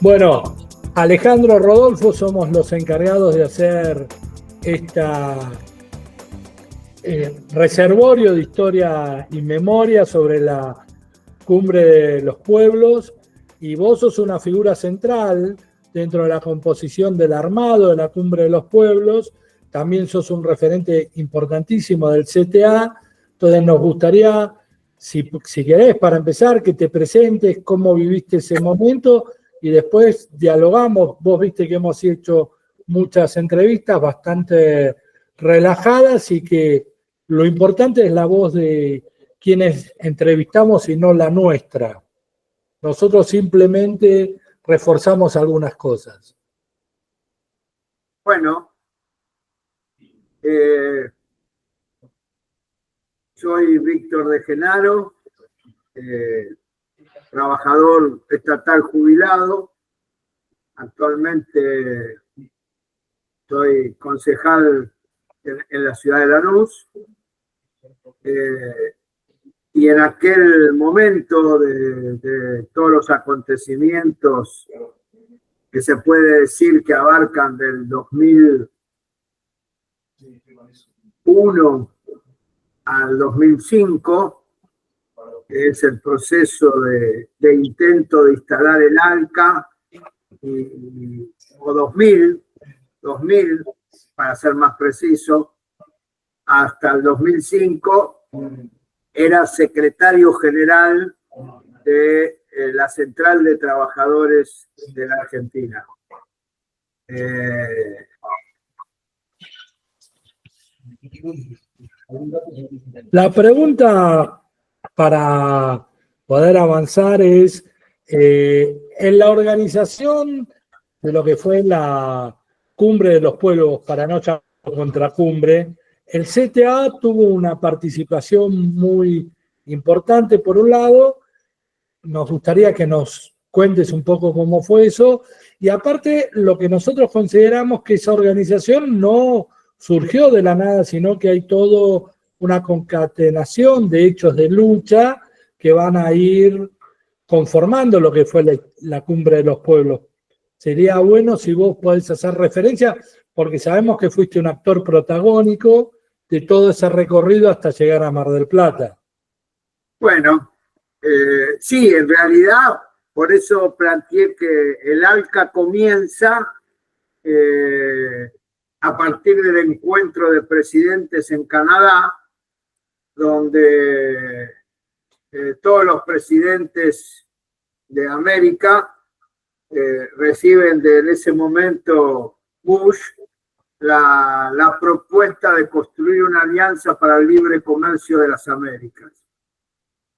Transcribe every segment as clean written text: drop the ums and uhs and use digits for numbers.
Bueno, Alejandro, Rodolfo, somos los encargados de hacer esta reservorio de historia y memoria sobre la Cumbre de los Pueblos, y vos sos una figura central dentro de la composición del armado de la Cumbre de los Pueblos. También sos un referente importantísimo del CTA. Entonces nos gustaría, si querés, para empezar, que te presentes cómo viviste ese momento y después dialogamos. Vos viste que hemos hecho muchas entrevistas bastante relajadas y que lo importante es la voz de quienes entrevistamos y no la nuestra. Nosotros simplemente reforzamos algunas cosas. Bueno, soy Víctor de Genaro, trabajador estatal jubilado. Actualmente soy concejal en la ciudad de Lanús. Y en aquel momento de todos los acontecimientos que se puede decir que abarcan del 2001 al 2005, que es el proceso de intento de instalar el ALCA, o 2000, para ser más preciso, hasta el 2005, era secretario general de la Central de Trabajadores de la Argentina. La pregunta para poder avanzar es, en la organización de lo que fue la Cumbre de los Pueblos, para no llamar contracumbre, el CTA tuvo una participación muy importante. Por un lado, nos gustaría que nos cuentes un poco cómo fue eso, y aparte lo que nosotros consideramos que esa organización no surgió de la nada, sino que hay toda una concatenación de hechos de lucha que van a ir conformando lo que fue la Cumbre de los Pueblos. Sería bueno si vos podés hacer referencia, porque sabemos que fuiste un actor protagónico de todo ese recorrido hasta llegar a Mar del Plata. Bueno, sí, en realidad, por eso planteé que el ALCA comienza a partir del encuentro de presidentes en Canadá, donde todos los presidentes de América reciben en ese momento Bush la propuesta de construir una alianza para el libre comercio de las Américas.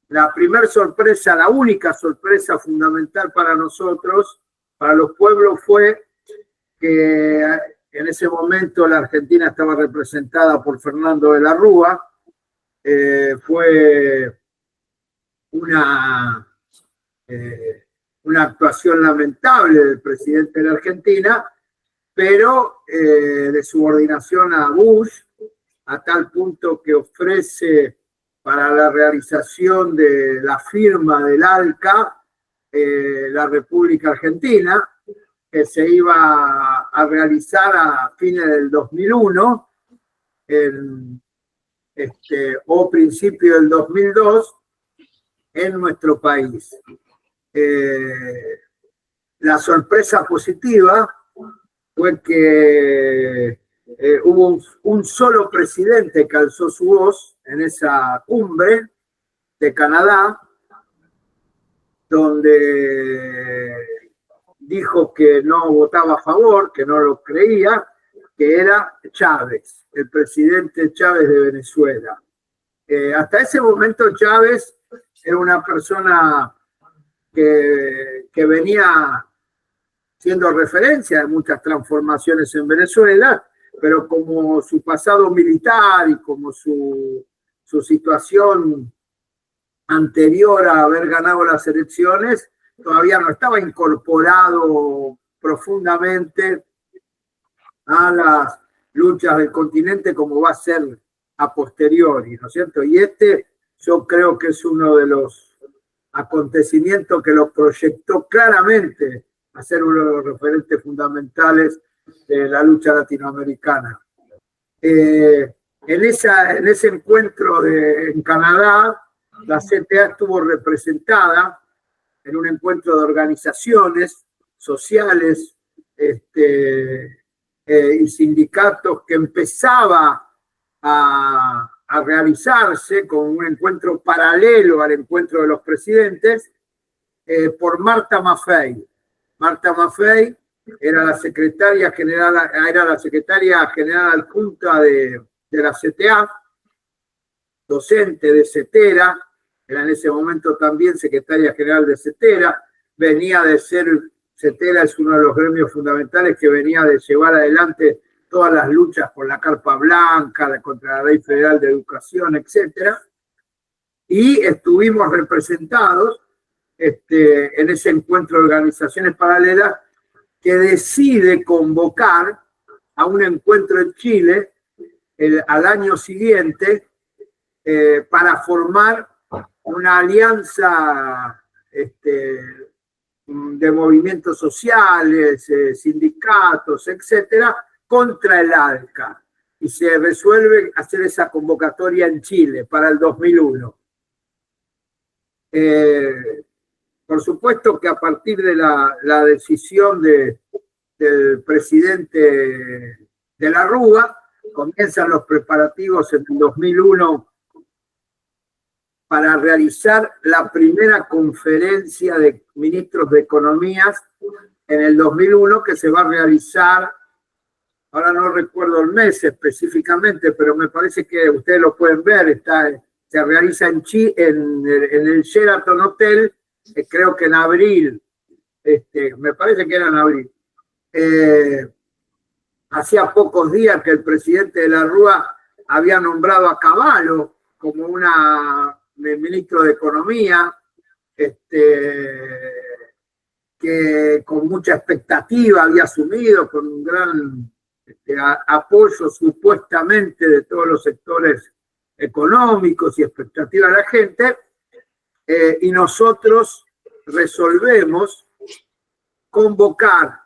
La primera sorpresa, la única sorpresa fundamental para nosotros, para los pueblos, fue que en ese momento la Argentina estaba representada por Fernando de la Rúa. Fue una actuación lamentable del presidente de la Argentina, pero de subordinación a Bush, a tal punto que ofrece para la realización de la firma del ALCA la República Argentina, que se iba a realizar a fines del 2001 o principio del 2002 en nuestro país. La sorpresa positiva fue que hubo un solo presidente que alzó su voz en esa cumbre de Canadá, donde dijo que no votaba a favor, que no lo creía, que era Chávez, el presidente Chávez de Venezuela. Hasta ese momento Chávez era una persona que venía siendo referencia de muchas transformaciones en Venezuela, pero como su pasado militar y como su situación anterior a haber ganado las elecciones, todavía no estaba incorporado profundamente a las luchas del continente como va a ser a posteriori, ¿no es cierto? Y yo creo que es uno de los acontecimientos que lo proyectó claramente a ser uno de los referentes fundamentales de la lucha latinoamericana. En ese encuentro en Canadá, la CTA estuvo representada en un encuentro de organizaciones sociales y sindicatos que empezaba a realizarse con un encuentro paralelo al encuentro de los presidentes por Marta Maffei. Marta Maffei era la secretaria general adjunta de la CTA, docente de CETERA, era en ese momento también secretaria general de CETERA, venía de ser, CETERA es uno de los gremios fundamentales que venía de llevar adelante todas las luchas por la Carpa Blanca, contra la Ley Federal de Educación, etc. Y estuvimos representados en ese encuentro de organizaciones paralelas que decide convocar a un encuentro en Chile al año siguiente para formar una alianza de movimientos sociales, sindicatos, etcétera, contra el ALCA. Y se resuelve hacer esa convocatoria en Chile para el 2001. Por supuesto que a partir de la decisión del presidente de la Rúa, comienzan los preparativos en el 2001 para realizar la primera conferencia de ministros de Economías en el 2001, que se va a realizar, ahora no recuerdo el mes específicamente, pero me parece que ustedes lo pueden ver, se realiza en el Sheraton Hotel, creo que en abril, me parece que era en abril. Hacía pocos días que el presidente de la Rúa había nombrado a Cavallo como ministro de Economía, que con mucha expectativa había asumido, con un gran apoyo supuestamente de todos los sectores económicos y expectativa de la gente, y nosotros resolvemos convocar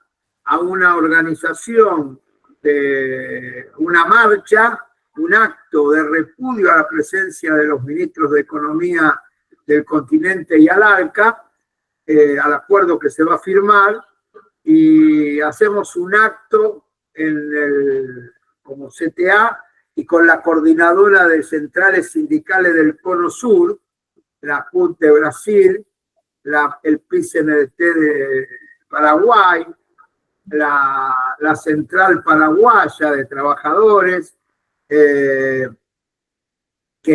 a una organización de una marcha, un acto de repudio a la presencia de los ministros de Economía del continente y al ALCA, al acuerdo que se va a firmar, y hacemos un acto como CTA y con la coordinadora de centrales sindicales del Cono Sur, la CUT de Brasil, el PICNT de Paraguay, la Central Paraguaya de Trabajadores, que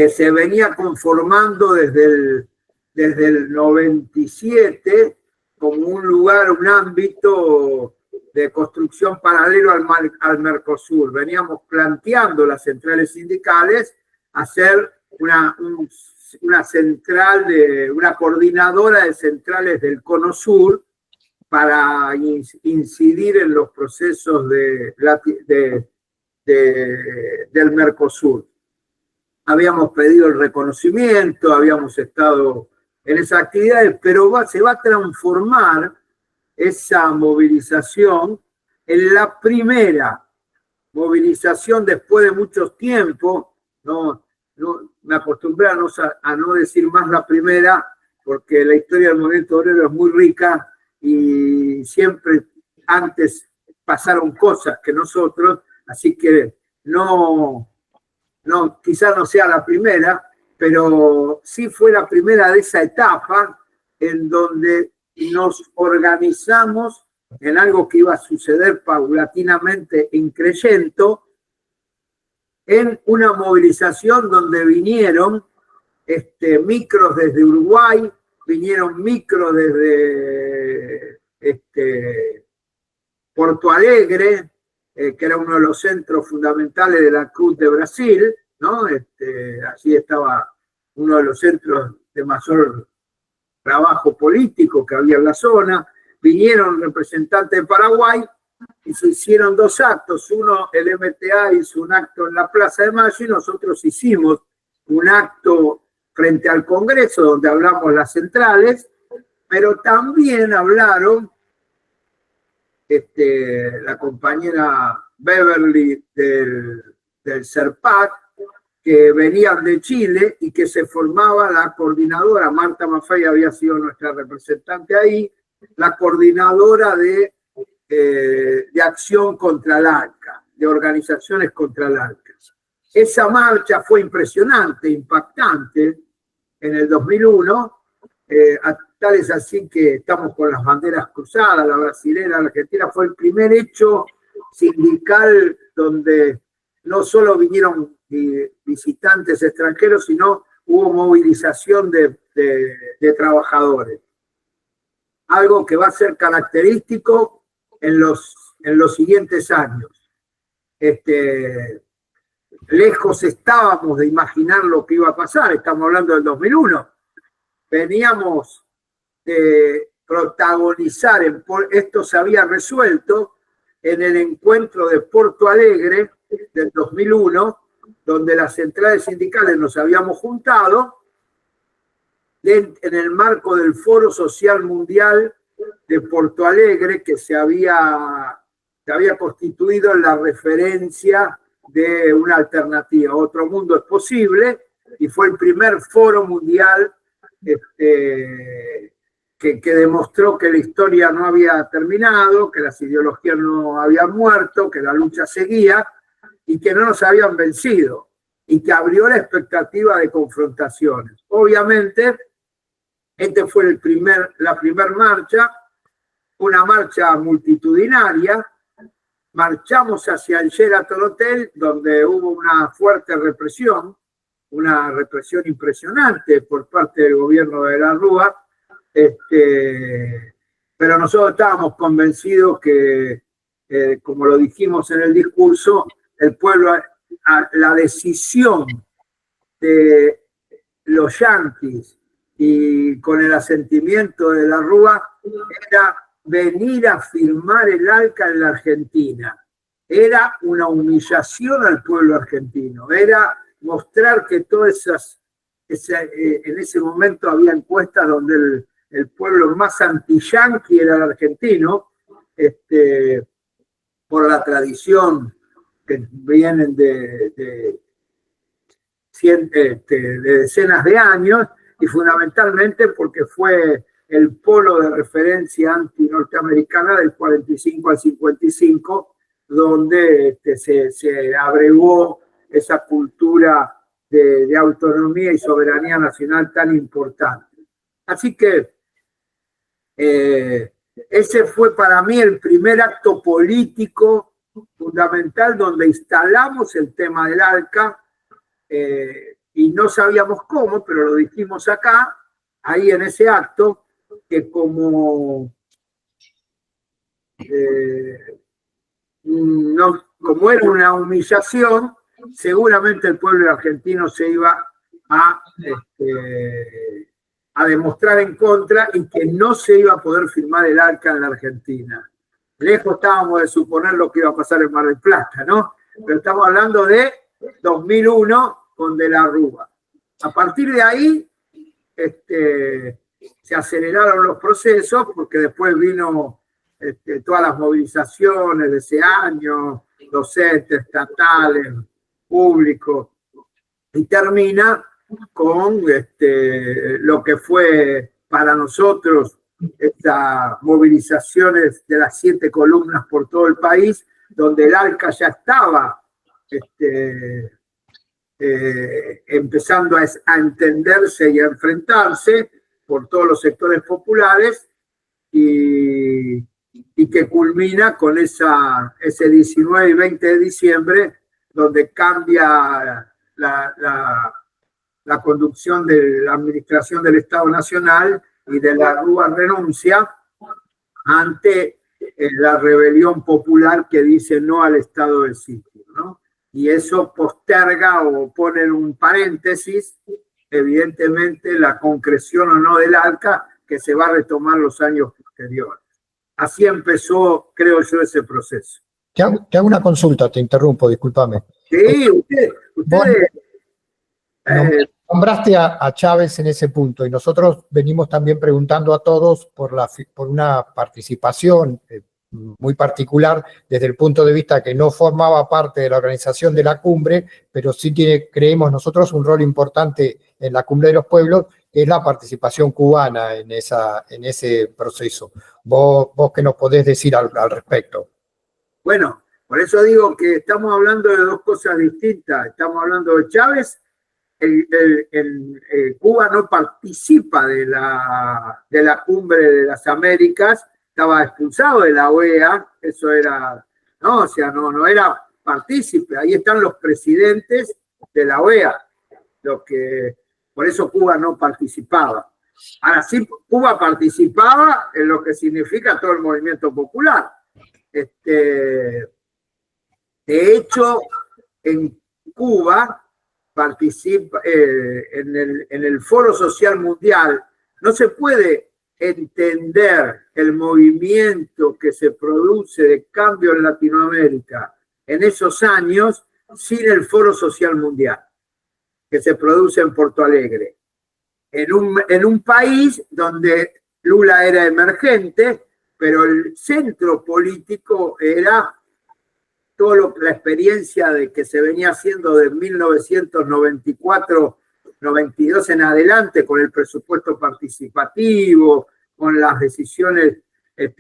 se venía conformando desde el 97 como un lugar, un ámbito de construcción paralelo al Mercosur. Veníamos planteando las centrales sindicales hacer una central, una coordinadora de centrales del Cono Sur para incidir en los procesos del Mercosur. Habíamos pedido el reconocimiento, habíamos estado en esas actividades, pero se va a transformar esa movilización en la primera movilización después de muchos tiempos. No, me acostumbré a no decir más la primera, porque la historia del movimiento obrero es muy rica y siempre antes pasaron cosas que nosotros, así que quizás no sea la primera, pero sí fue la primera de esa etapa en donde nos organizamos en algo que iba a suceder paulatinamente increyendo, en una movilización donde vinieron micros desde Uruguay, vinieron micros desde Porto Alegre, que era uno de los centros fundamentales de la CUT de Brasil, ¿no? Allí estaba uno de los centros de mayor trabajo político que había en la zona. Vinieron representantes de Paraguay y se hicieron dos actos. Uno, el MTA hizo un acto en la Plaza de Mayo y nosotros hicimos un acto frente al Congreso donde hablamos las centrales, pero también hablaron la compañera Beverly del CERPAC, que venían de Chile y que se formaba la coordinadora, Marta Maffei había sido nuestra representante ahí, la coordinadora de acción contra el ALCA, de organizaciones contra el ALCA. Esa marcha fue impresionante, impactante en el 2001, tal es así que estamos con las banderas cruzadas, la brasilera, la argentina, fue el primer hecho sindical donde no solo vinieron visitantes extranjeros, sino hubo movilización de trabajadores. Algo que va a ser característico en los siguientes años. Lejos estábamos de imaginar lo que iba a pasar, estamos hablando del 2001. Veníamos de protagonizar, esto se había resuelto en el encuentro de Porto Alegre del 2001, donde las centrales sindicales nos habíamos juntado en el marco del Foro Social Mundial de Porto Alegre, que se había constituido en la referencia de una alternativa. Otro mundo es posible, y fue el primer foro mundial que demostró que la historia no había terminado, que las ideologías no habían muerto, que la lucha seguía y que no nos habían vencido, y que abrió la expectativa de confrontaciones. Obviamente, fue la primera marcha, una marcha multitudinaria. Marchamos hacia el Sheraton Hotel, donde hubo una fuerte represión, una represión impresionante por parte del gobierno de la Rúa, pero nosotros estábamos convencidos que, como lo dijimos en el discurso, el pueblo, la decisión de los yanquis y con el asentimiento de la Rúa era venir a firmar el ALCA en la Argentina. Era una humillación al pueblo argentino, era mostrar que todas en ese momento había encuestas donde el pueblo más anti-yanqui era el argentino, por la tradición que vienen de decenas de años, y fundamentalmente porque fue el polo de referencia anti-norteamericana del 45 al 55, donde se abregó esa cultura de autonomía y soberanía nacional tan importante. Así que ese fue para mí el primer acto político fundamental donde instalamos el tema del ALCA, y no sabíamos cómo, pero lo dijimos acá, ahí en ese acto, que como era una humillación, seguramente el pueblo argentino se iba a demostrar en contra y que no se iba a poder firmar el ALCA en la Argentina. Lejos estábamos de suponer lo que iba a pasar en Mar del Plata, ¿no? Pero estamos hablando de 2001 con De la Rúa. A partir de ahí se aceleraron los procesos, porque después vino todas las movilizaciones de ese año, docentes, estatales, públicos, y termina con lo que fue para nosotros estas movilizaciones de las 7 columnas por todo el país, donde el ALCA ya estaba empezando a entenderse y a enfrentarse por todos los sectores populares, y que culmina con ese 19 y 20 de diciembre, donde cambia la conducción de la administración del Estado Nacional, y De la Rúa renuncia ante la rebelión popular que dice no al estado de sitio, ¿no? Y eso posterga o pone en un paréntesis, evidentemente, la concreción o no del ALCA, que se va a retomar los años posteriores. Así empezó, creo yo, ese proceso. Te hago una consulta, te interrumpo, discúlpame. Sí, ustedes nombraste a Chávez en ese punto, y nosotros venimos también preguntando a todos por una participación muy particular desde el punto de vista que no formaba parte de la organización de la cumbre, pero sí creemos nosotros un rol importante en la Cumbre de los Pueblos, que es la participación cubana en ese proceso. ¿Vos qué nos podés decir al respecto? Bueno, por eso digo que estamos hablando de dos cosas distintas. Estamos hablando de Chávez. Cuba no participa de la Cumbre de las Américas, estaba expulsado de la OEA, eso era, no, o sea, no era partícipe. Ahí están los presidentes de la OEA, por eso Cuba no participaba. Ahora sí, Cuba participaba en lo que significa todo el movimiento popular. De hecho, en Cuba participa en el Foro Social Mundial. No se puede entender el movimiento que se produce de cambio en Latinoamérica en esos años sin el Foro Social Mundial que se produce en Porto Alegre, en un país donde Lula era emergente, pero el centro político era toda la experiencia de que se venía haciendo de 1994-92 en adelante, con el presupuesto participativo, con las decisiones,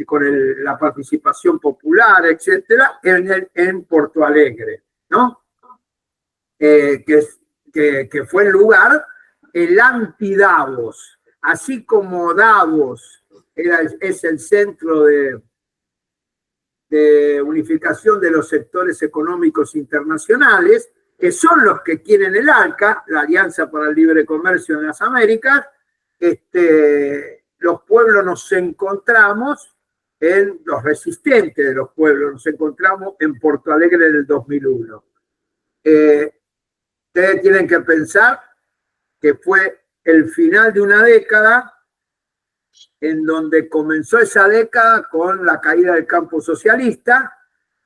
con la participación popular, etcétera, en Porto Alegre, ¿no? Que fue el lugar, el anti-Davos, así como Davos es el centro de unificación de los sectores económicos internacionales, que son los que quieren el ALCA, la Alianza para el Libre Comercio en las Américas. Los pueblos nos encontramos los resistentes de los pueblos, nos encontramos en Porto Alegre en el 2001. Ustedes tienen que pensar que fue el final de una década en donde comenzó esa década con la caída del campo socialista,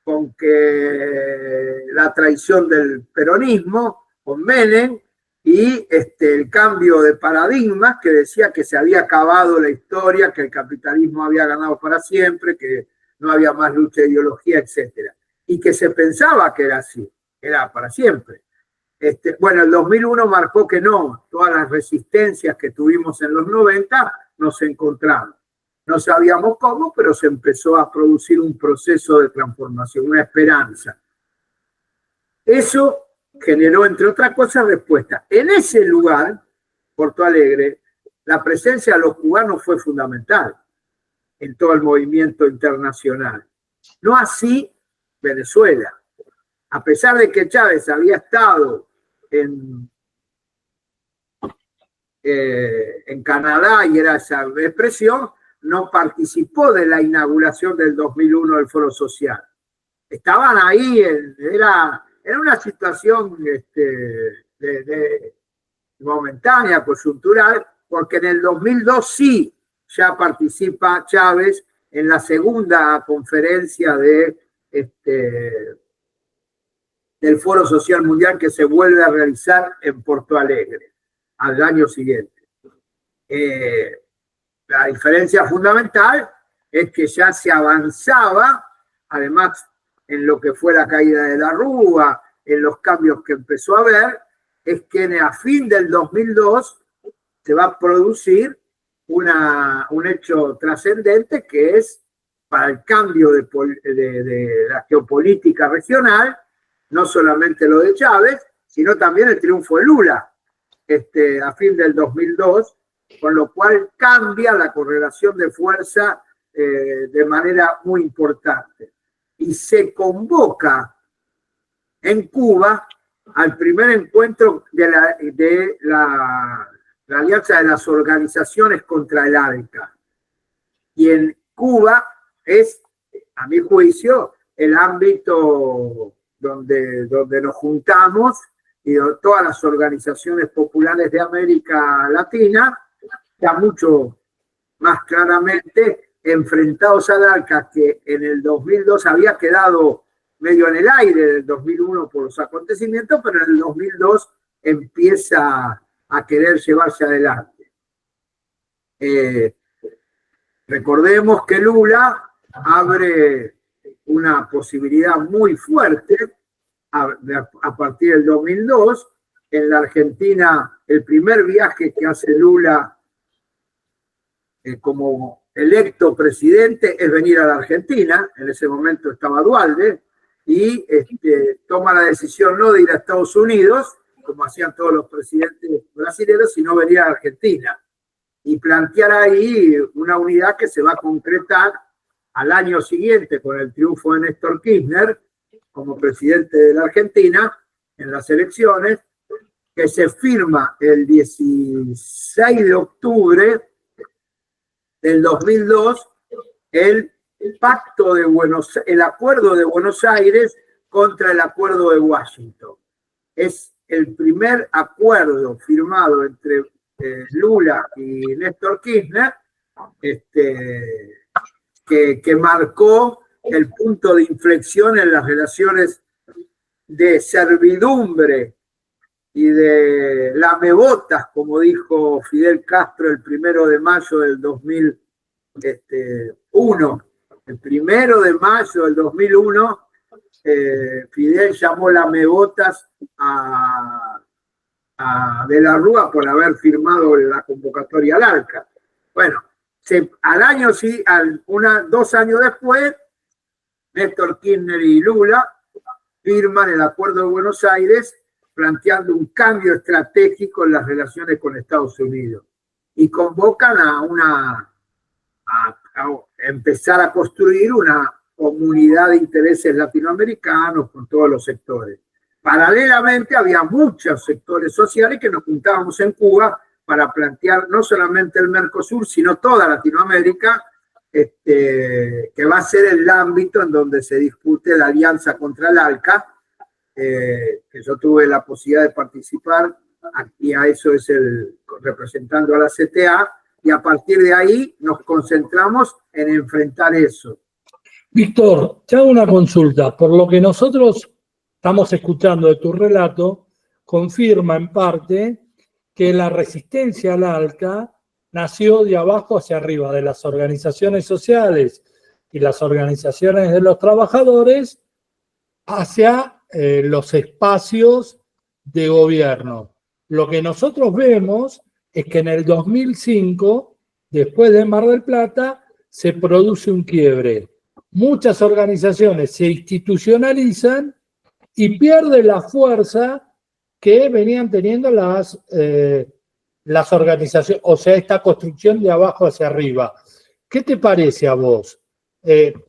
con que la traición del peronismo, con Menem, y el cambio de paradigmas que decía que se había acabado la historia, que el capitalismo había ganado para siempre, que no había más lucha de ideología, etc. Y que se pensaba que era así, era para siempre. Bueno, el 2001 marcó que no, todas las resistencias que tuvimos en los 90 nos encontramos. No sabíamos cómo, pero se empezó a producir un proceso de transformación, una esperanza. Eso generó, entre otras cosas, respuesta. En ese lugar, Porto Alegre, la presencia de los cubanos fue fundamental en todo el movimiento internacional. No así Venezuela. A pesar de que Chávez había estado en Canadá y era esa expresión, no participó de la inauguración del 2001 del Foro Social. Estaban ahí, era una situación momentánea, coyuntural, porque en el 2002 sí ya participa Chávez en la segunda conferencia del Foro Social Mundial que se vuelve a realizar en Porto Alegre al año siguiente. La diferencia fundamental es que ya se avanzaba, además en lo que fue la caída de la Rúa, en los cambios que empezó a haber, es que a fin del 2002 se va a producir un hecho trascendente que es para el cambio de la geopolítica regional, no solamente lo de Chávez, sino también el triunfo de Lula a fin del 2002, con lo cual cambia la correlación de fuerza de manera muy importante. Y se convoca en Cuba al primer encuentro de la Alianza de las Organizaciones contra el ALCA. Y en Cuba es, a mi juicio, el ámbito donde nos juntamos y todas las organizaciones populares de América Latina, ya mucho más claramente enfrentados al ALCA, que en el 2002 había quedado medio en el aire del 2001 por los acontecimientos, pero en el 2002 empieza a querer llevarse adelante. Recordemos que Lula abre una posibilidad muy fuerte a partir del 2002. En la Argentina, el primer viaje que hace Lula como electo presidente es venir a la Argentina. En ese momento estaba Dualde, y toma la decisión no de ir a Estados Unidos, como hacían todos los presidentes brasileños, sino venir a la Argentina y plantear ahí una unidad que se va a concretar al año siguiente con el triunfo de Néstor Kirchner como presidente de la Argentina en las elecciones, que se firma el 16 de octubre del 2002 el acuerdo de Buenos Aires contra el acuerdo de Washington. Es el primer acuerdo firmado entre Lula y Néstor Kirchner que marcó el punto de inflexión en las relaciones de servidumbre y de lamebotas, como dijo Fidel Castro el 1 de mayo del 2001. El 1 de mayo del 2001, Fidel llamó lamebotas a De la Rúa por haber firmado la convocatoria al ALCA. Bueno, al año, sí, 2 años después, Néstor Kirchner y Lula firman el Acuerdo de Buenos Aires, planteando un cambio estratégico en las relaciones con Estados Unidos, y convocan a empezar a construir una comunidad de intereses latinoamericanos con todos los sectores. Paralelamente había muchos sectores sociales que nos juntábamos en Cuba para plantear no solamente el Mercosur, sino toda Latinoamérica, que va a ser el ámbito en donde se discute la alianza contra el ALCA, que yo tuve la posibilidad de participar, y a eso es representando a la CTA, y a partir de ahí nos concentramos en enfrentar eso. Víctor, te hago una consulta. Por lo que nosotros estamos escuchando de tu relato, confirma en parte que la resistencia al ALCA nació de abajo hacia arriba, de las organizaciones sociales y las organizaciones de los trabajadores hacia los espacios de gobierno. Lo que nosotros vemos es que en el 2005, después de Mar del Plata, se produce un quiebre. Muchas organizaciones se institucionalizan y pierden la fuerza que venían teniendo las organizaciones, o sea, esta construcción de abajo hacia arriba. ¿Qué te parece a vos?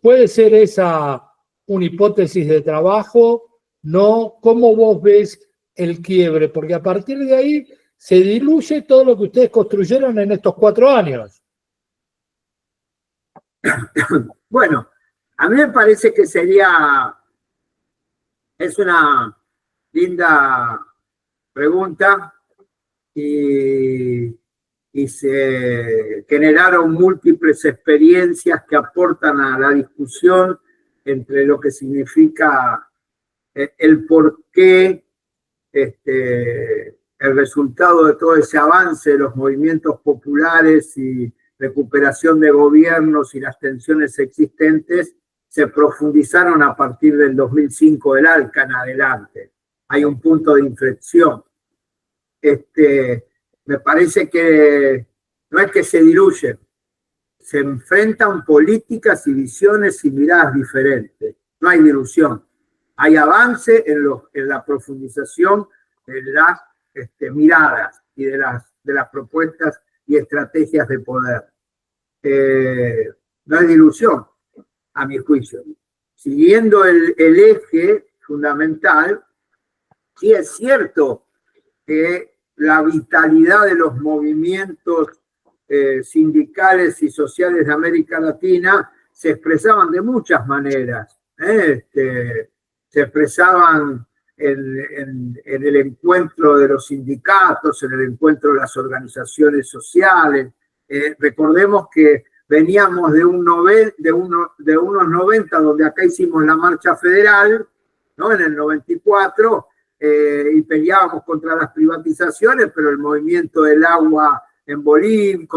¿Puede ser esa una hipótesis de trabajo? ¿No? ¿Cómo vos ves el quiebre? Porque a partir de ahí se diluye todo lo que ustedes construyeron en estos 4 años. Bueno, a mí me parece que es una linda pregunta, y se generaron múltiples experiencias que aportan a la discusión entre lo que significa el porqué, el resultado de todo ese avance de los movimientos populares y recuperación de gobiernos y las tensiones existentes se profundizaron a partir del 2005 del ALCA en adelante. Hay un punto de inflexión. Me parece que no es que se diluyen, se enfrentan políticas y visiones y miradas diferentes. No hay dilución. Hay avance en la profundización de las miradas y de las propuestas y estrategias de poder. No hay dilución, a mi juicio. Siguiendo el eje fundamental, sí es cierto que la vitalidad de los movimientos sindicales y sociales de América Latina se expresaban de muchas maneras. Se expresaban en el encuentro de los sindicatos, en el encuentro de las organizaciones sociales. Recordemos que veníamos de unos 90, donde acá hicimos la marcha federal, ¿no? En el 94, y peleábamos contra las privatizaciones, pero el movimiento del agua en Bolivia,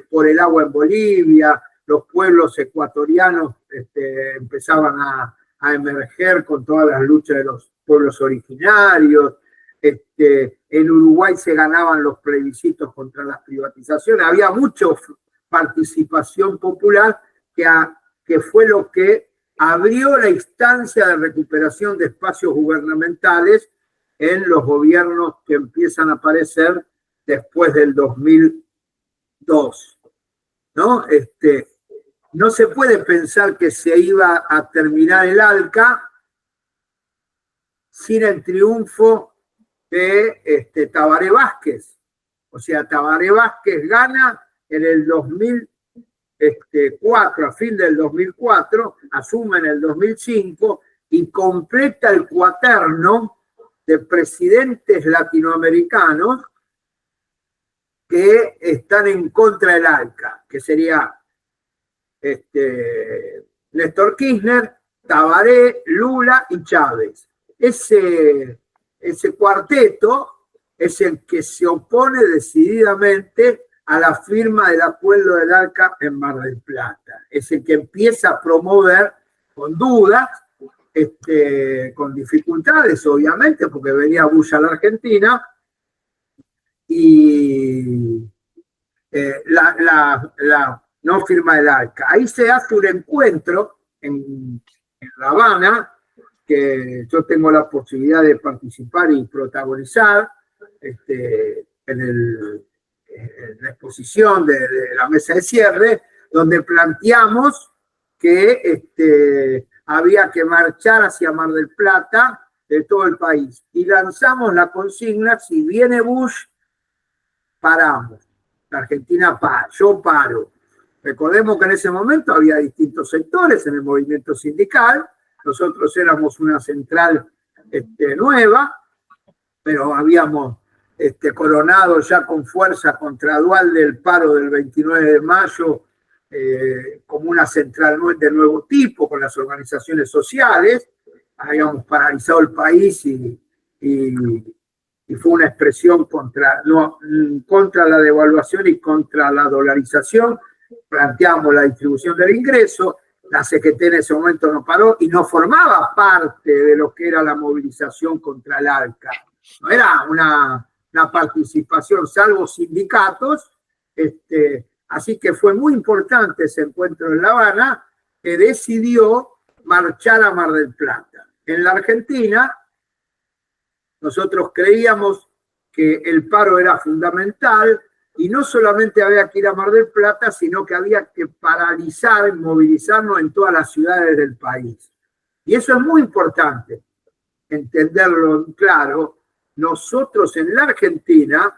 por el agua en Bolivia, los pueblos ecuatorianos empezaban a emerger con todas las luchas de los pueblos originarios. En Uruguay se ganaban los plebiscitos contra las privatizaciones. Había mucha participación popular que fue lo que abrió la instancia de recuperación de espacios gubernamentales en los gobiernos que empiezan a aparecer después del 2002, ¿no? No se puede pensar que se iba a terminar el ALCA sin el triunfo de Tabaré Vázquez. O sea, Tabaré Vázquez gana en el 2004, a fin del 2004, asume en el 2005 y completa el cuaterno de presidentes latinoamericanos que están en contra del ALCA, que sería Néstor Kirchner, Tabaré, Lula y Chávez. Ese cuarteto es el que se opone decididamente a la firma del acuerdo del ALCA en Mar del Plata. Es el que empieza a promover con dudas, con dificultades, obviamente, porque venía Bush a la Argentina, y la no firma del ALCA. Ahí se hace un encuentro en La Habana, que yo tengo la posibilidad de participar y protagonizar en la exposición de la mesa de cierre, donde planteamos que había que marchar hacia Mar del Plata de todo el país. Y lanzamos la consigna: si viene Bush, paramos. La Argentina para, yo paro. Recordemos que en ese momento había distintos sectores en el movimiento sindical. Nosotros éramos una central nueva, pero habíamos coronado ya con fuerza contra Duhalde el paro del 29 de mayo como una central de nuevo tipo, con las organizaciones sociales. Habíamos paralizado el país y fue una expresión contra la devaluación y contra la dolarización. Planteamos la distribución del ingreso. La CGT en ese momento no paró y no formaba parte de lo que era la movilización contra el ALCA. No era una participación, salvo sindicatos. Así que fue muy importante ese encuentro en La Habana, que decidió marchar a Mar del Plata. En la Argentina, nosotros creíamos que el paro era fundamental, y no solamente había que ir a Mar del Plata, sino que había que paralizar, movilizarnos en todas las ciudades del país. Y eso es muy importante, entenderlo claro. Nosotros en la Argentina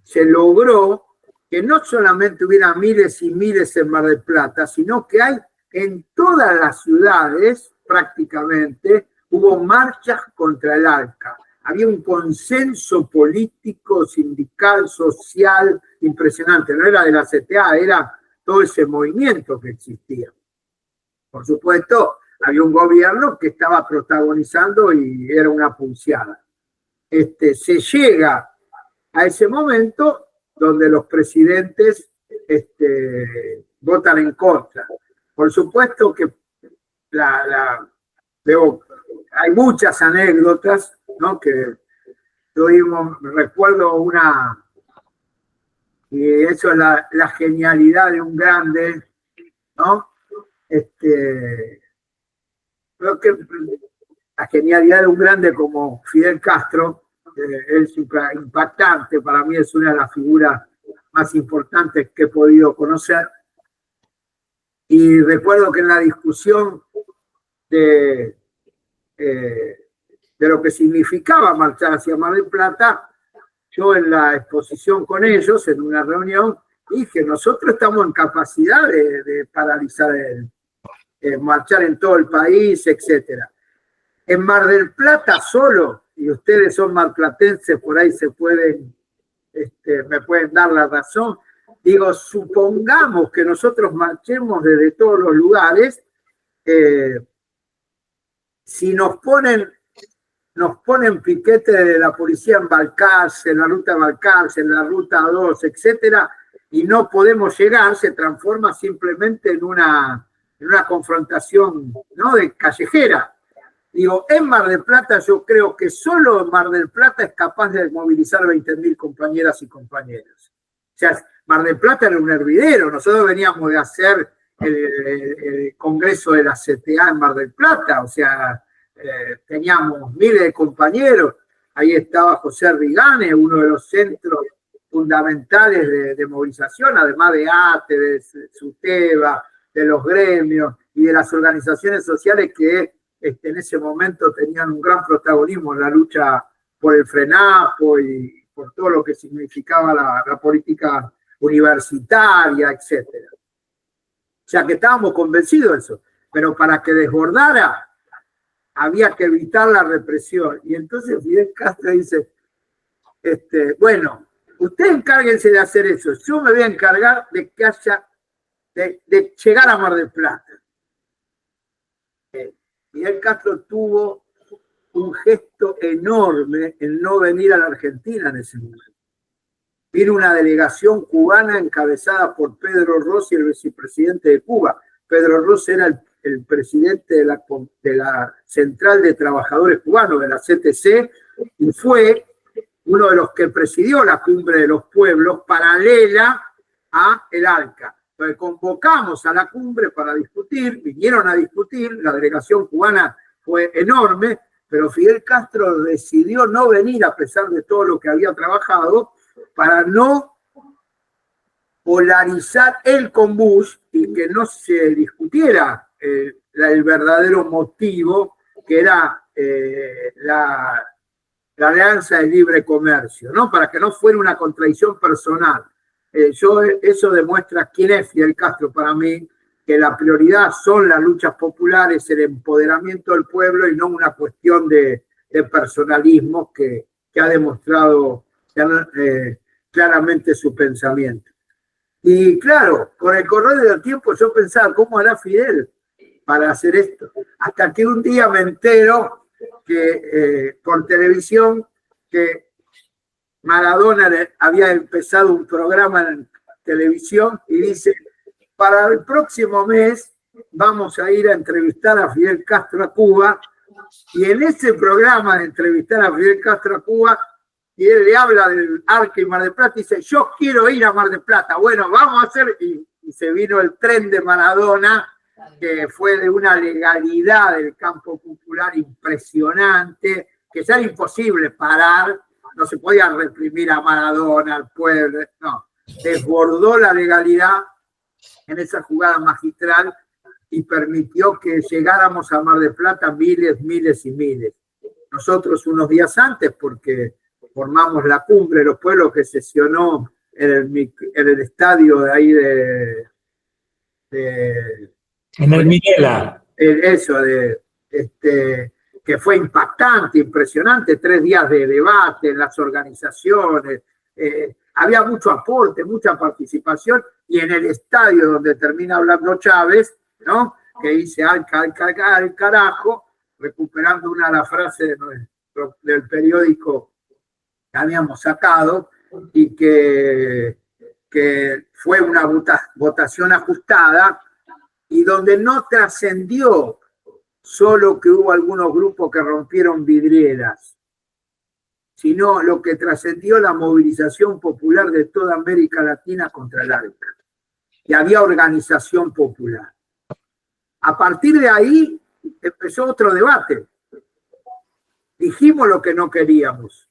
se logró que no solamente hubiera miles y miles en Mar del Plata, sino que hay en todas las ciudades, prácticamente, hubo marchas contra el ALCA. Había un consenso político, sindical, social impresionante. No era de la CTA, era todo ese movimiento que existía. Por supuesto, había un gobierno que estaba protagonizando y era una pulseada. Se llega a ese momento donde los presidentes votan en contra. Por supuesto que hay muchas anécdotas, ¿no? Que tuvimos, recuerdo una, y eso es la genialidad de un grande, ¿no? Creo que la genialidad de un grande como Fidel Castro es impactante. Para mí es una de las figuras más importantes que he podido conocer. Y recuerdo que en la discusión de lo que significaba marchar hacia Mar del Plata, yo en la exposición con ellos, en una reunión, dije: nosotros estamos en capacidad de paralizar marchar en todo el país, etcétera. En Mar del Plata solo, y ustedes son marplatenses, por ahí se pueden, me pueden dar la razón, digo, supongamos que nosotros marchemos desde todos los lugares, si nos ponen piquete de la policía en Balcarce, en la ruta de Balcarce, en la ruta 2, etcétera, y no podemos llegar, se transforma simplemente en una confrontación, ¿no?, de callejera. Digo, en Mar del Plata yo creo que solo Mar del Plata es capaz de movilizar 20.000 compañeras y compañeros. O sea, Mar del Plata era un hervidero. Nosotros veníamos de hacer el congreso de la CTA en Mar del Plata. O sea, teníamos miles de compañeros. Ahí estaba José Rigane, uno de los centros fundamentales de movilización, además de ATE, de SUTEBA, de los gremios y de las organizaciones sociales que en ese momento tenían un gran protagonismo en la lucha por el FRENAPO y por todo lo que significaba la política universitaria, etc. O sea que estábamos convencidos de eso, pero para que desbordara había que evitar la represión. Y entonces Fidel Castro dice, bueno, ustedes encárguense de hacer eso, yo me voy a encargar de que haya, de llegar a Mar del Plata. Fidel Castro tuvo un gesto enorme en no venir a la Argentina en ese momento. Vino una delegación cubana encabezada por Pedro Rossi, el vicepresidente de Cuba. Pedro Rossi era el presidente de la Central de Trabajadores Cubanos, de la CTC, y fue uno de los que presidió la Cumbre de los Pueblos paralela a el ALCA. Entonces convocamos a la cumbre para discutir, vinieron a discutir, la delegación cubana fue enorme, pero Fidel Castro decidió no venir a pesar de todo lo que había trabajado para no polarizar él con Bush y que no se discutiera el verdadero motivo que era la alianza de libre comercio, ¿no? Para que no fuera una contradicción personal. Eso demuestra quién es Fidel Castro para mí, que la prioridad son las luchas populares, el empoderamiento del pueblo y no una cuestión de personalismo que ha demostrado claramente su pensamiento. Y claro, con el correr del tiempo yo pensaba, ¿cómo hará Fidel para hacer esto? Hasta que un día me entero que por televisión que Maradona había empezado un programa en televisión y dice, para el próximo mes vamos a ir a entrevistar a Fidel Castro a Cuba, y en ese programa de entrevistar a Fidel Castro a Cuba, y él le habla del Arca y Mar del Plata y dice, yo quiero ir a Mar del Plata, bueno, vamos a hacer, y se vino el tren de Maradona, que fue de una legalidad del campo popular impresionante, que ya era imposible parar, no se podía reprimir a Maradona, al pueblo, no, desbordó la legalidad en esa jugada magistral y permitió que llegáramos a Mar del Plata miles y miles. Nosotros unos días antes, porque formamos la cumbre de los pueblos que sesionó en el estadio de ahí en el Minela. Eso, que fue impactante, impresionante, 3 días de debate en las organizaciones, había mucho aporte, mucha participación, y en el estadio donde termina hablando Chávez, ¿no?, que dice al carajo, recuperando una de las frases del periódico que habíamos sacado, y que fue una votación ajustada, y donde no trascendió solo que hubo algunos grupos que rompieron vidrieras, sino lo que trascendió la movilización popular de toda América Latina contra el ALCA. Y había organización popular. A partir de ahí empezó otro debate. Dijimos lo que no queríamos.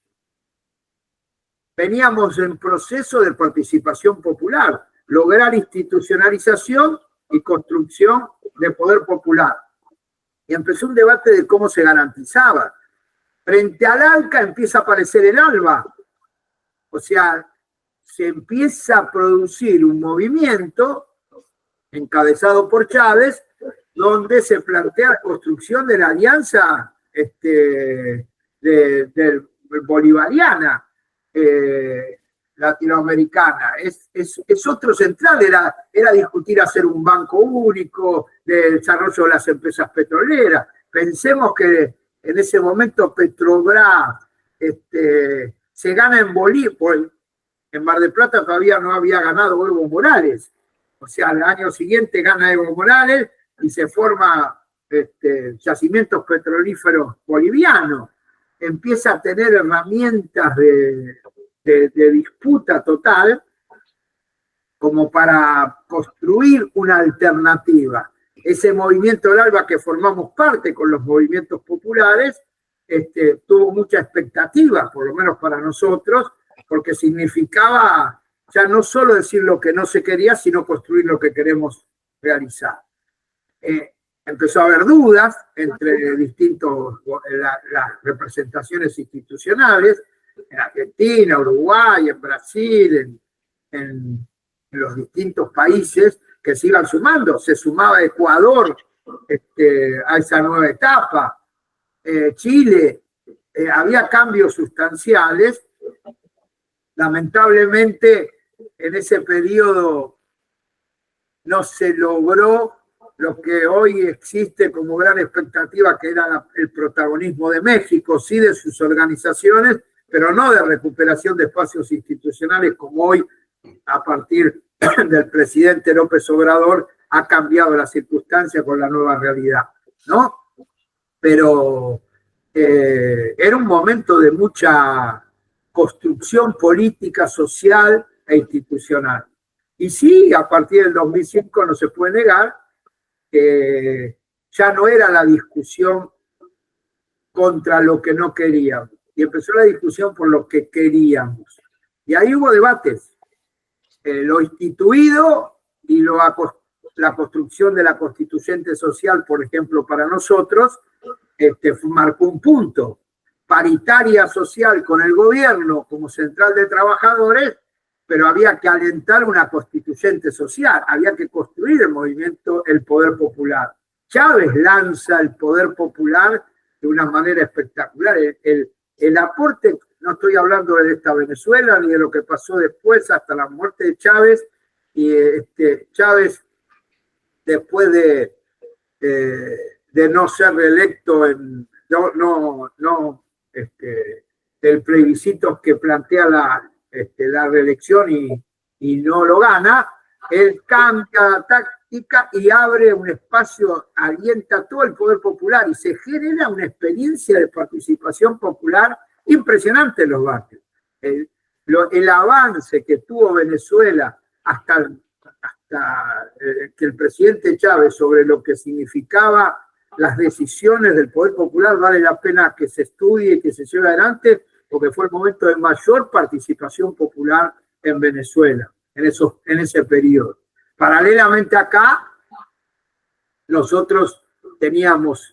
Veníamos en proceso de participación popular, lograr institucionalización y construcción de poder popular. Y empezó un debate de cómo se garantizaba. Frente al ALCA empieza a aparecer el ALBA. O sea, se empieza a producir un movimiento encabezado por Chávez, donde se plantea la construcción de la alianza bolivariana latinoamericana. Es otro central, era discutir hacer un banco único, de desarrollo de las empresas petroleras. Pensemos que en ese momento Petrobras se gana en Bolivia, En Mar del Plata todavía no había ganado Evo Morales. O sea, al año siguiente gana Evo Morales y se forma yacimientos petrolíferos bolivianos. Empieza a tener herramientas de disputa total como para construir una alternativa. Ese movimiento del ALBA que formamos parte con los movimientos populares tuvo mucha expectativa, por lo menos para nosotros, porque significaba ya no solo decir lo que no se quería, sino construir lo que queremos realizar. Empezó a haber dudas entre las representaciones institucionales, en Argentina, Uruguay, en Brasil, en los distintos países que se iban sumando. Se sumaba Ecuador a esa nueva etapa, Chile, había cambios sustanciales. Lamentablemente, en ese periodo no se logró lo que hoy existe como gran expectativa, que era el protagonismo de México, sí de sus organizaciones, pero no de recuperación de espacios institucionales como hoy, a partir del presidente López Obrador, ha cambiado la circunstancia con la nueva realidad, ¿no? Pero era un momento de mucha construcción política, social e institucional. Y sí, a partir del 2005 no se puede negar que ya no era la discusión contra lo que no queríamos, y empezó la discusión por lo que queríamos. Y ahí hubo debates. Lo instituido y la construcción de la constituyente social, por ejemplo, para nosotros, marcó un punto. Paritaria social con el gobierno como central de trabajadores, pero había que alentar una constituyente social, había que construir el movimiento, el poder popular. Chávez lanza el poder popular de una manera espectacular. El aporte, no estoy hablando de esta Venezuela ni de lo que pasó después hasta la muerte de Chávez, y Chávez, después de no ser reelecto del plebiscito que plantea la reelección y no lo gana, él cambia la táctica y abre un espacio, alienta todo el poder popular y se genera una experiencia de participación popular impresionante en los barrios. El avance que tuvo Venezuela hasta que el presidente Chávez sobre lo que significaba las decisiones del poder popular vale la pena que se estudie y que se lleve adelante, porque fue el momento de mayor participación popular en Venezuela, en ese periodo. Paralelamente acá, nosotros teníamos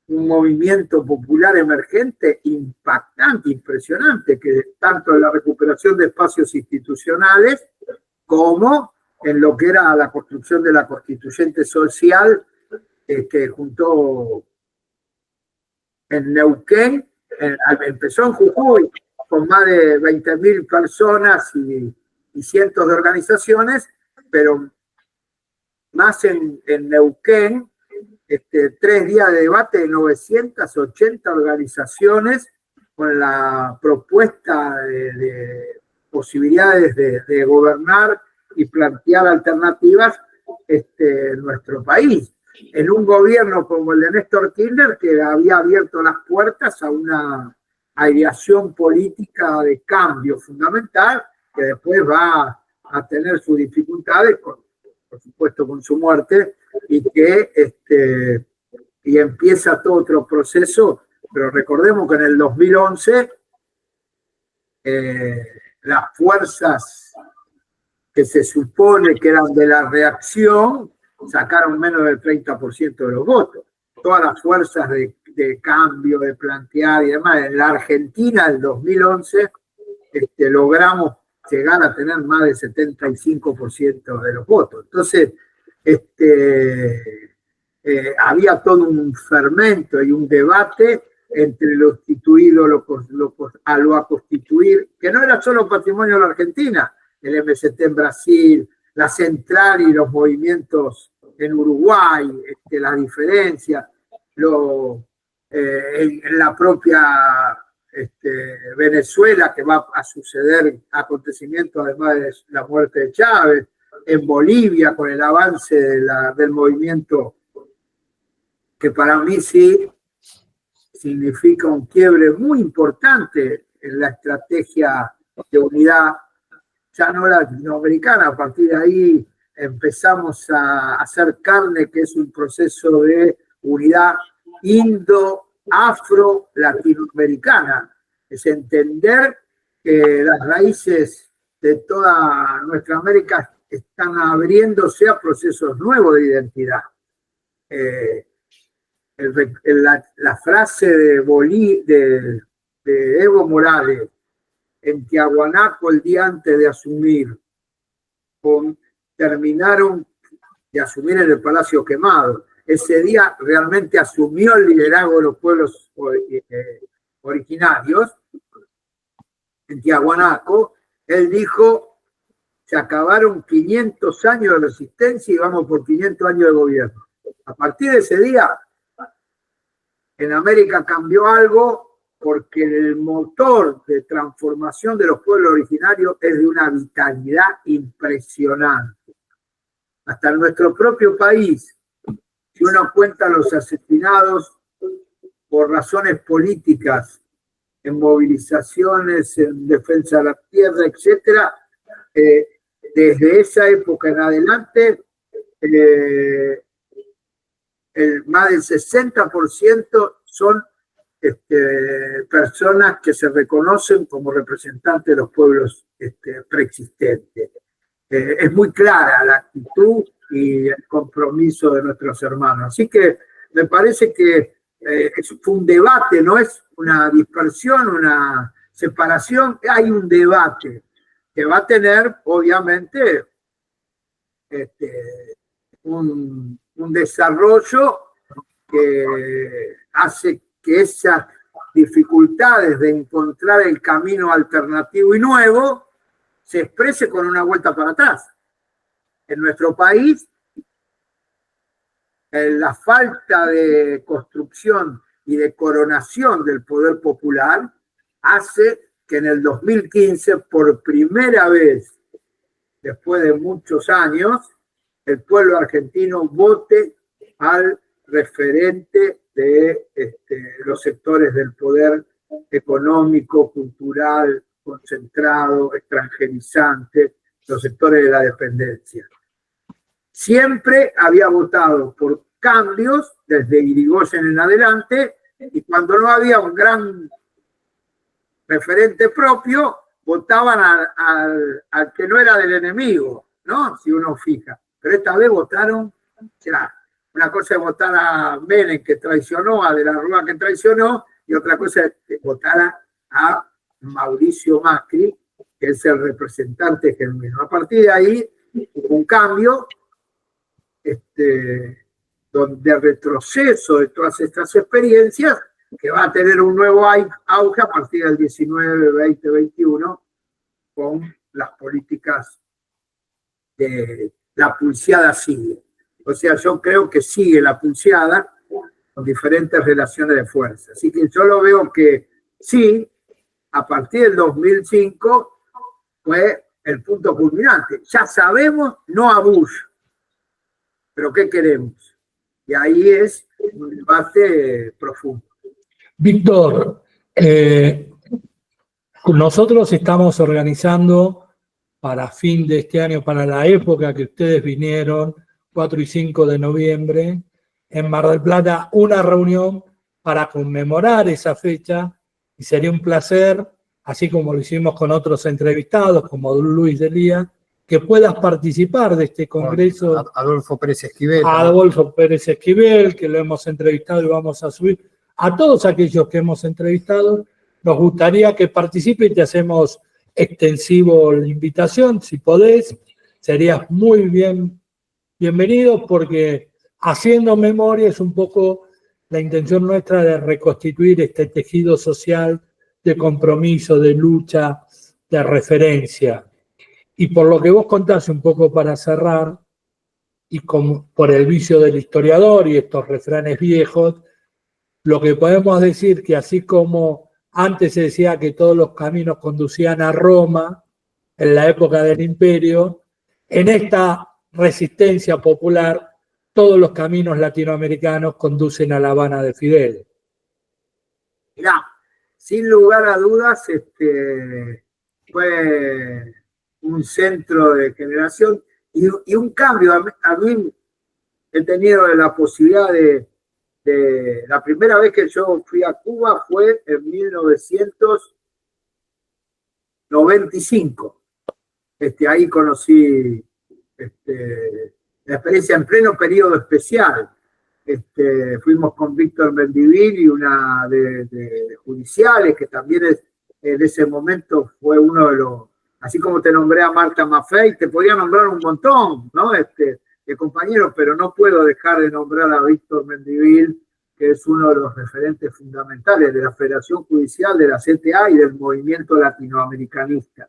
un movimiento popular emergente impactante, impresionante, que tanto en la recuperación de espacios institucionales como en lo que era la construcción de la constituyente social, que juntó en Neuquén, empezó en Jujuy con más de 20.000 personas y cientos de organizaciones, pero más en Neuquén, 3 días de debate de 980 organizaciones con la propuesta de posibilidades de gobernar y plantear alternativas en nuestro país. En un gobierno como el de Néstor Kirchner, que había abierto las puertas a una aireación política de cambio fundamental, que después va a tener sus dificultades, por supuesto con su muerte, y que y empieza todo otro proceso. Pero recordemos que en el 2011 las fuerzas que se supone que eran de la reacción sacaron menos del 30% de los votos. Todas las fuerzas de cambio, de plantear y demás. En la Argentina, del 2011, logramos llegar a tener más del 75% de los votos. Entonces, había todo un fermento y un debate entre lo instituido a lo a constituir, que no era solo patrimonio de la Argentina, el MST en Brasil, la central y los movimientos en Uruguay, las diferencias, en la propia Venezuela, que va a suceder acontecimientos además de la muerte de Chávez, en Bolivia con el avance del movimiento, que para mí sí significa un quiebre muy importante en la estrategia de unidad, ya no latinoamericana. A partir de ahí empezamos a hacer carne, que es un proceso de unidad indo-afro-latinoamericana. Es entender que las raíces de toda nuestra América están abriéndose a procesos nuevos de identidad. La frase de Evo Morales en Tiahuanaco el día antes de asumir, terminaron de asumir en el Palacio Quemado. Ese día realmente asumió el liderazgo de los pueblos originarios. En Tiahuanaco, él dijo: se acabaron 500 años de resistencia y vamos por 500 años de gobierno. A partir de ese día, en América cambió algo, porque el motor de transformación de los pueblos originarios es de una vitalidad impresionante. Hasta en nuestro propio país, si uno cuenta los asesinados por razones políticas, en movilizaciones, en defensa de la tierra, etcétera, desde esa época en adelante, más del 60% son personas que se reconocen como representantes de los pueblos preexistentes. Es muy clara la actitud y el compromiso de nuestros hermanos. Así que me parece que fue un debate, no es una dispersión, una separación, hay un debate que va a tener, obviamente, un desarrollo que hace que esas dificultades de encontrar el camino alternativo y nuevo se exprese con una vuelta para atrás. En nuestro país, la falta de construcción y de coronación del poder popular hace que en el 2015, por primera vez, después de muchos años, el pueblo argentino vote al referente de los sectores del poder económico, cultural, concentrado, extranjerizante, los sectores de la dependencia. Siempre había votado por cambios, desde Irigoyen en adelante, y cuando no había un gran referente propio, votaban al que no era del enemigo, ¿no? Si uno fija. Pero esta vez votaron, una cosa es votar a Menem, que traicionó, a De la Rúa, que traicionó, y otra cosa es votar a Mauricio Macri, que es el representante genuino. A partir de ahí, hubo un cambio de retroceso de todas estas experiencias, que va a tener un nuevo auge a partir del 19, 20, 21, con las políticas de la pulseada sigue. O sea, yo creo que sigue la pulseada con diferentes relaciones de fuerza. Así que yo lo veo que sí, a partir del 2005 fue el punto culminante. Ya sabemos, no a Bush, pero ¿qué queremos? Y ahí es un debate profundo. Víctor, nosotros estamos organizando para fin de este año, para la época que ustedes vinieron, 4 y 5 de noviembre, en Mar del Plata, una reunión para conmemorar esa fecha, y sería un placer, así como lo hicimos con otros entrevistados, como Luis Delía, que puedas participar de este congreso. Adolfo Pérez Esquivel. Adolfo Pérez Esquivel, que lo hemos entrevistado y vamos a subir. A todos aquellos que hemos entrevistado, nos gustaría que participe y te hacemos extensivo la invitación, si podés. Serías muy bienvenido, porque haciendo memoria es un poco la intención nuestra de reconstituir este tejido social de compromiso, de lucha, de referencia. Y por lo que vos contás, un poco para cerrar, y por el vicio del historiador y estos refranes viejos, lo que podemos decir que así como Antes se decía que todos los caminos conducían a Roma, en la época del Imperio. En esta resistencia popular, todos los caminos latinoamericanos conducen a La Habana de Fidel. Mirá, sin lugar a dudas, fue un centro de generación y un cambio. A mí he tenido la posibilidad la primera vez que yo fui a Cuba fue en 1995. Ahí conocí la experiencia en pleno periodo especial. Fuimos con Víctor Mendivil y una de judiciales, que también en ese momento fue uno de los, así como te nombré a Marta Maffei, te podría nombrar un montón, ¿no? De compañeros, pero no puedo dejar de nombrar a Víctor Mendivil, que es uno de los referentes fundamentales de la Federación Judicial, de la CTA y del movimiento latinoamericanista.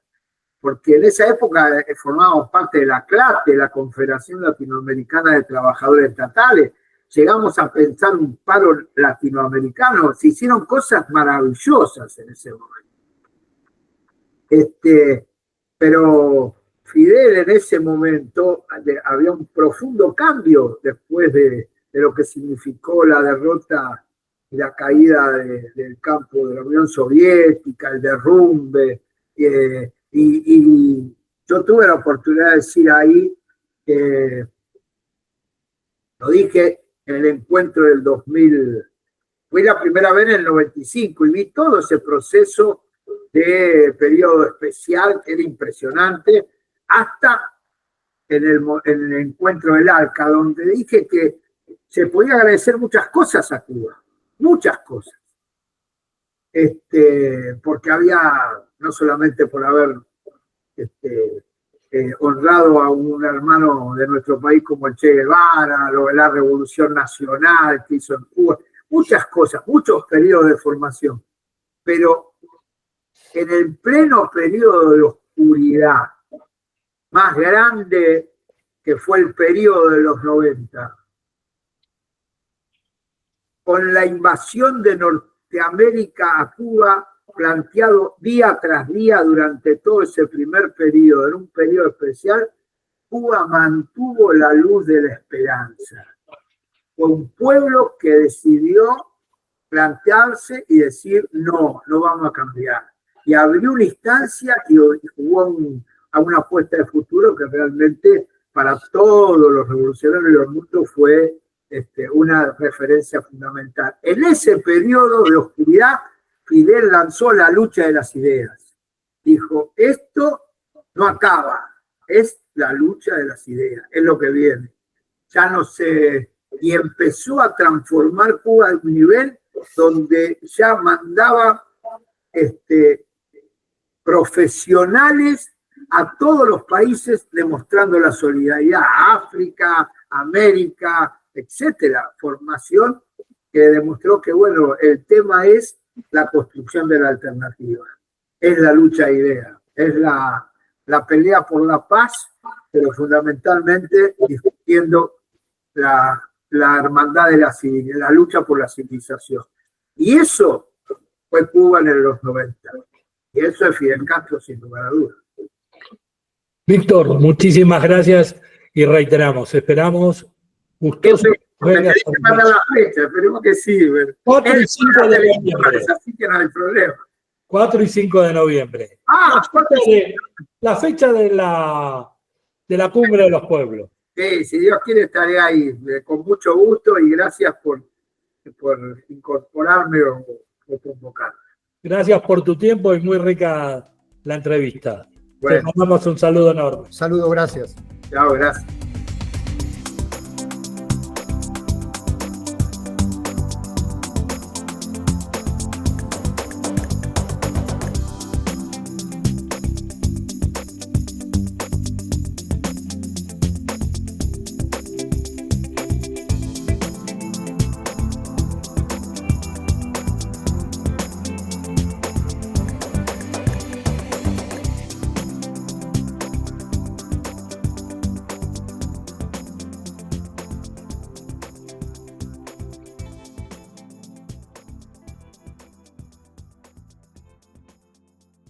Porque en esa época formábamos parte de la CLAT, de la Confederación Latinoamericana de Trabajadores Estatales. Llegamos a pensar un paro latinoamericano. Se hicieron cosas maravillosas en ese momento. Pero Fidel en ese momento había un profundo cambio después de lo que significó la derrota y la caída del campo de la Unión Soviética, el derrumbe. Y yo tuve la oportunidad de decir ahí, lo dije en el encuentro del 2000, fui la primera vez en el 95 y vi todo ese proceso de periodo especial, que era impresionante, hasta en el encuentro del ALCA, donde dije que se podía agradecer muchas cosas a Cuba, muchas cosas. Porque había, no solamente por haber honrado a un hermano de nuestro país como el Che Guevara, la Revolución Nacional que hizo en Cuba, muchas cosas, muchos periodos de formación, pero en el pleno periodo de oscuridad más grande, que fue el periodo de los 90, con la invasión de Norteamérica a Cuba planteado día tras día durante todo ese primer periodo, en un periodo especial, Cuba mantuvo la luz de la esperanza. Fue un pueblo que decidió plantearse y decir, no vamos a cambiar. Y abrió una instancia y jugó a una apuesta de futuro que realmente para todos los revolucionarios del mundo fue una referencia fundamental. En ese periodo de oscuridad, Fidel lanzó la lucha de las ideas. Dijo, esto no acaba, es la lucha de las ideas, es lo que viene. Ya no sé, y empezó a transformar Cuba a un nivel donde ya mandaba profesionales a todos los países demostrando la solidaridad, a África, América, etcétera. Formación que demostró que, bueno, el tema es la construcción de la alternativa, es la lucha de ideas, es la pelea por la paz, pero fundamentalmente discutiendo la hermandad de la lucha por la civilización. Y eso fue Cuba en los 90. Y eso es Fidel Castro, sin lugar a dudas. Víctor, muchísimas gracias y reiteramos, esperamos gustoso. La fecha, esperemos que sí. 4 y 5 de noviembre. Así que no hay problema. 4 y 5 de noviembre. La fecha de la cumbre de los pueblos. Sí, si Dios quiere estaré ahí, con mucho gusto y gracias por incorporarme o convocarme. Gracias por tu tiempo y muy rica la entrevista. Bueno. Te mandamos un saludo enorme. Saludo, gracias. Chao, gracias.